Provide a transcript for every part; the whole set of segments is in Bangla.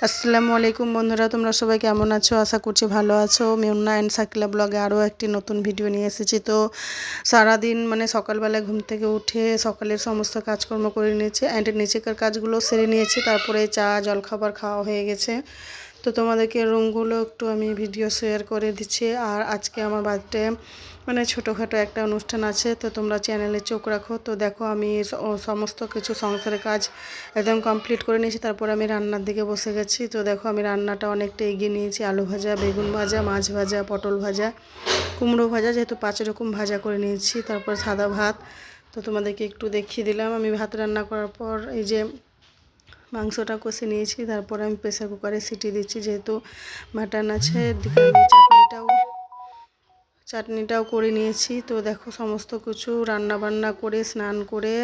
আসসালামু আলাইকুম বন্ধুরা, তোমরা সবাই কেমন আছো? আশা করছি ভালো আছো। মেঘনা অ্যান্ড সাকিলা ব্লগে আরও একটি নতুন ভিডিও নিয়ে এসেছি। তো সারাদিন সকালবেলায় ঘুম থেকে উঠে সকালের সমস্ত কাজকর্ম করে নিয়েছি অ্যান্ড নিচেকার কাজগুলো সেরে নিয়েছি। তারপরে চা জলখাবার খাওয়া হয়ে গেছে। তো তোমাদেরকে রুমগুলো একটু আমি ভিডিও শেয়ার করে দিচ্ছি। আর আজকে আমার বাড়িতে ছোটোখাটো একটা অনুষ্ঠান আছে, তো তোমরা চ্যানেলে চোখ রাখো। তো দেখো আমি সমস্ত কিছু সংসারের কাজ একদম কমপ্লিট করে নিয়েছি। তারপর আমি রান্নার দিকে বসে গেছি। তো দেখো আমি রান্নাটা অনেকটা এগিয়ে নিয়েছি। আলু ভাজা, বেগুন ভাজা, মাছ ভাজা, পটল ভাজা, কুমড়ো ভাজা, যেহেতু 5 রকম ভাজা করে নিয়েছি। তারপর সাদা ভাত। তো তোমাদেরকে একটু দেখিয়ে দিলাম। আমি ভাত রান্না করার পর এই যে মাংসটা কষে নিয়েছি। তারপর আমি প্রেসার কুকারে সিটি দিচ্ছি, যেহেতু মাটন আছে। এদিকে আমি চাটনিটাও করে নিয়েছি। তো দেখো সমস্ত কিছু রান্না বান্না করে স্নান করে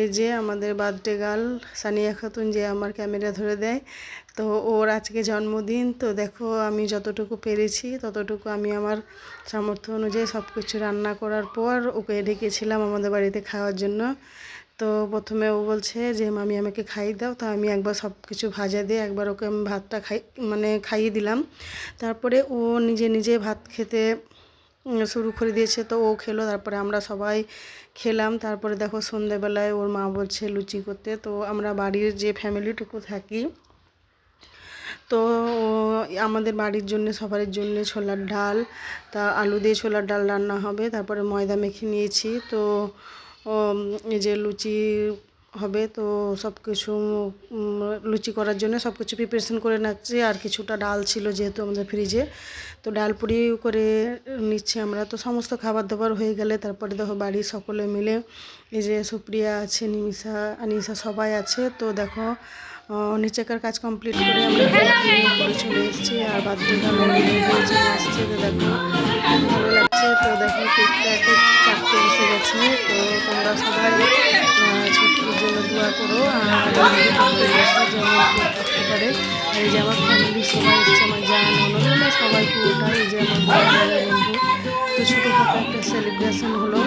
এই যে আমাদের বার্থডে গার্ল সানিয়া খাতুন, যে আমার ক্যামেরা ধরে দেয়, তো ওর আজকে জন্মদিন। তো দেখো আমি যতটুকু পেরেছি ততটুকু আমি আমার সামর্থ্য অনুযায়ী সব কিছু রান্না করার পর ওকে ডেকেছিলাম আমাদের বাড়িতে খাওয়ার জন্য। তো প্রথমে ও বলছে যে মামি আমাকে খাইয়ে দাও। তো আমি একবার সব কিছু ভাজা দিয়ে একবার ওকে আমি ভাতটা খাইয়ে দিলাম। তারপরে ও নিজে নিজে ভাত খেতে শুরু করে দিয়েছে। তো ও খেলো, তারপরে আমরা সবাই খেলাম। তারপরে দেখো সন্ধ্যেবেলায় ওর মা বলছে লুচি করতে। তো আমরা বাড়ির যে ফ্যামিলিটুকু থাকি, তো আমাদের বাড়ির জন্য সবার জন্য ছোলার ডাল, তা আলু দিয়ে ছোলার ডাল রান্না হবে। তারপরে ময়দা মেখে নিয়েছি। তো এই যে লুচি হবে। তো সব কিছু লুচি করার জন্য সব কিছু প্রিপারেশন করে রাখছি। আর কিছুটা ডাল ছিল যেহেতু আমাদের ফ্রিজে, তো ডাল পুরি করে নিচ্ছি আমরা। তো সমস্ত খাবার দাবার হয়ে গেলে তারপরে দেখো বাড়ির সকলে মিলে এই যে সুপ্রিয়া আছে, নিমিষা, আনিসা সবাই আছে। তো দেখো নিচেকার কাজ কমপ্লিট করে আমরা করে চলে এসেছি। আর বার্থডে গার্ল চলে আসছে। তো দেখো ভালো লাগছে। তো দেখো কেকটা এক কাটতে এসে গেছে। তো তোমরা সবাই ছোট্টর জন্য দোয়া করো আর যেমন কেক কাটতে পারে। আর এই যে আমার ফ্যামিলি সবাই এসছে, আমার জান অন্য সবাই পুরোটা, এই যে আমার বন্ধু। তো ছোটোখাটো একটা সেলিব্রেশন হলো,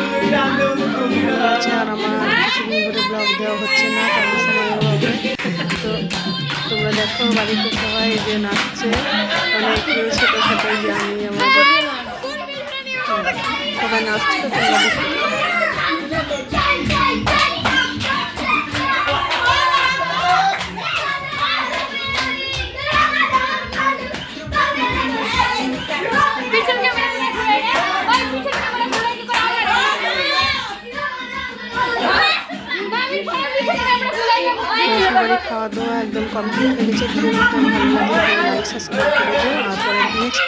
খুব ভালো লাগছে। আর আমার কিছুদিন ধরে ব্লগ দেওয়া হচ্ছে না, কারণ সময়ের অভাবে। তো তোমরা দেখো বাড়িতে সবাই যে নাচছে, অনেক ছোটোখাটো, যে আমি আমাদের সবাই নাচছে। তো তোমরা দেখো সবারই খাওয়া দাওয়া একদম কমপ্লিট হয়ে গেছে। ভিডিওটা ভালো লাগলে লাইক সাবস্ক্রাইব করে দিও। আর পরে নেক্সট